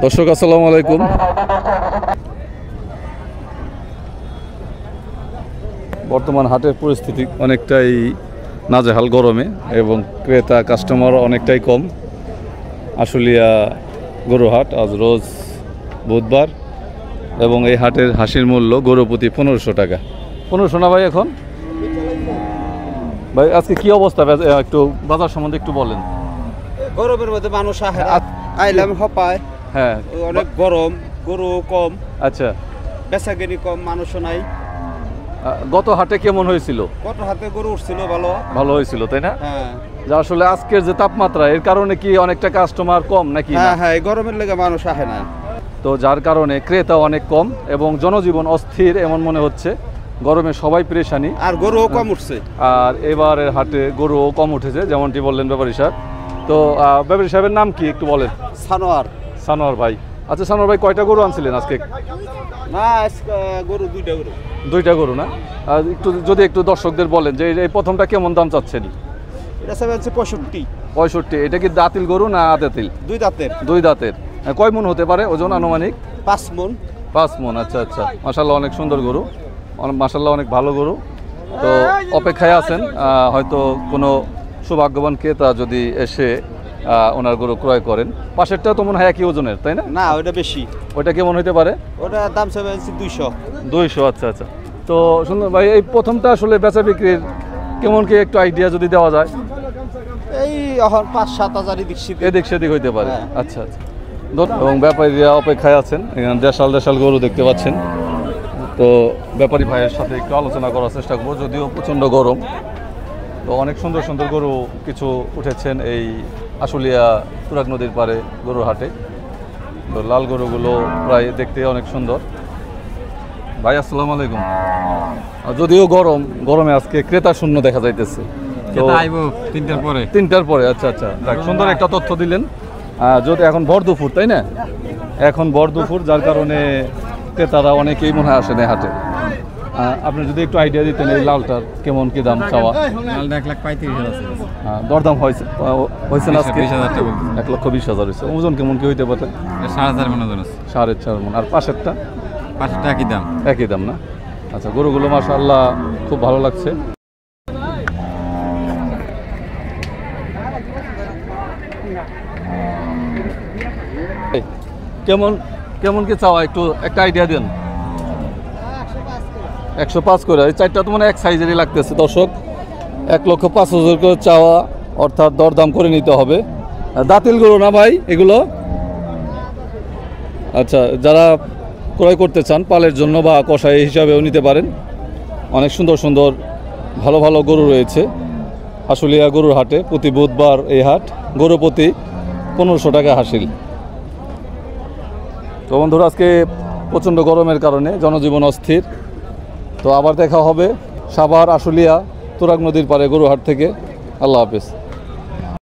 দর্শক আসসালামু আলাইকুম। বর্তমান হাটের পরিস্থিতি অনেকটাই নাজেহাল গরমে এবং ক্রেতা কাস্টমার অনেকটাই কম। আশুলিয়া গরু হাট, আজ রোজ বুধবার, এবং এই হাটের হাসির মূল্য গরু প্রতি 1500 টাকা। 1500 না ভাই? এখন ভাই আজকে কি অবস্থা, একটু বাজার সম্বন্ধে একটু বলেন। গরমের মধ্যে মানুষ আইলাম হপায়, হ্যাঁ অনেক গরম, গরু কম, আচ্ছা, বেচাকেনি কম, মানুষও নাই। গত হাটে কেমন হয়েছিল? কত হাতে গরু উঠছিল, ভালো হয়েছিল তাই না? হ্যাঁ, যা আসলে আজকের যে তাপমাত্রা, এর কারণে কি অনেকটা কাস্টমার কম নাকি? হ্যাঁ, এই গরমের লেগে মানুষ আসে না, তো যার কারণে ক্রেতা অনেক কম এবং জনজীবন অস্থির এমন মনে হচ্ছে। গরমে সবাই পেরেশানি, আর গরুও কম উঠছে। আর এবারের হাটে গরুও কম উঠেছে, যেমনটি বললেন ব্যাপারী সাহেব। তো ব্যাপারী সাহেবের নাম কি একটু বলেন? সানোয়ার ভাই। আচ্ছা সানোয়ার ভাই, কয়টা গরু আনছিলেন আজকে? না, গরু দুইটা গরু না? একটু একটু দর্শকদের বলেন যে এই প্রথমটা কেমন দাম চাচ্ছেন? এটা 65। এটা কি দাঁতিল গরু না আদাতিল? দুই দাঁতের। কয় মন হতে পারে ওজন আনুমানিক? 5 মন। আচ্ছা, মাশাআল্লাহ, অনেক সুন্দর গরু, মাশাআল্লাহ, অনেক ভালো গরু। তো অপেক্ষায় আছেন হয়তো কোনো সৌভাগ্যবান ক্রেতা যদি এসে ওনার গরু ক্রয় করেন। পাশেরটা তো মনে হয় একই ওজনের, তাই না? না, ওটা বেশি। ওইটা কেমন হতে পারে? ওটা দাম 200। আচ্ছা। তো সুন্দর ভাই, এই প্রথমটা আসলে বেচা বিক্রির কেমন কি একটু আইডিয়া যদি দেওয়া যায়? এই এখন 5-7 হাজার এদিক সেদিক হইতে পারে। আচ্ছা। এবং ব্যাপারীরা অপেক্ষায় আছেন, এখানে দেশাল গরু দেখতে পাচ্ছেন। তো ব্যাপারী ভাইয়ের সাথে একটু আলোচনা করার চেষ্টা করবো, যদিও প্রচণ্ড গরম। তো অনেক সুন্দর গরু কিছু উঠেছেন এই আশুলিয়া তুরাগ নদীর পারে গরুর হাটে। তো লাল গরুগুলো প্রায় দেখতে অনেক সুন্দর। ভাই আসসালামু আলাইকুম। যদিও গরমে আজকে ক্রেতা শূন্য দেখা যাইতেছে। তিনটার পরে। আচ্ছা, সুন্দর একটা তথ্য দিলেন। যদি এখন ভর দুপুর, তাই না? এখন ভর দুপুর, যার কারণে ক্রেতারা অনেকেই মনে হয় আসেন এই হাটে। আপনি যদি একটু আইডিয়া দিতেন এই লালটার কেমন কি দাম চাওয়া? 1,35,000। দরদাম হয়েছে না আজকে? 1,20,000 হয়েছে। ওজন কেমন কি হইতে পারে? 4.5 মন ওজন আছে। 4.5 মন। আর পাশেরটা একই দাম না? আচ্ছা, গরুগুলো মাশাআল্লাহ খুব ভালো লাগছে। কেমন কি চাওয়া, একটু একটা আইডিয়া দেন। 105 করে। এই চারটা তো মানে এক সাইজেরই লাগতেছে দর্শক। 1,05,000 করে চাওয়া, অর্থাৎ দরদাম করে নিতে হবে। দাঁতিল গরু না ভাই এগুলো? আচ্ছা, যারা ক্রয় করতে চান পালের জন্য বা কষাই হিসাবেও নিতে পারেন। অনেক সুন্দর ভালো গরু রয়েছে আশুলিয়া গরুর হাটে। প্রতি বুধবার এই হাট, গরু প্রতি 1500 টাকা হাসিল। তো বন্ধুরা, আজকে প্রচণ্ড গরমের কারণে জনজীবন অস্থির। তো আবার দেখা হবে সাভার আশুলিয়া তুরাগ নদীর পারে গরু হাট থেকে। আল্লাহ হাফেজ।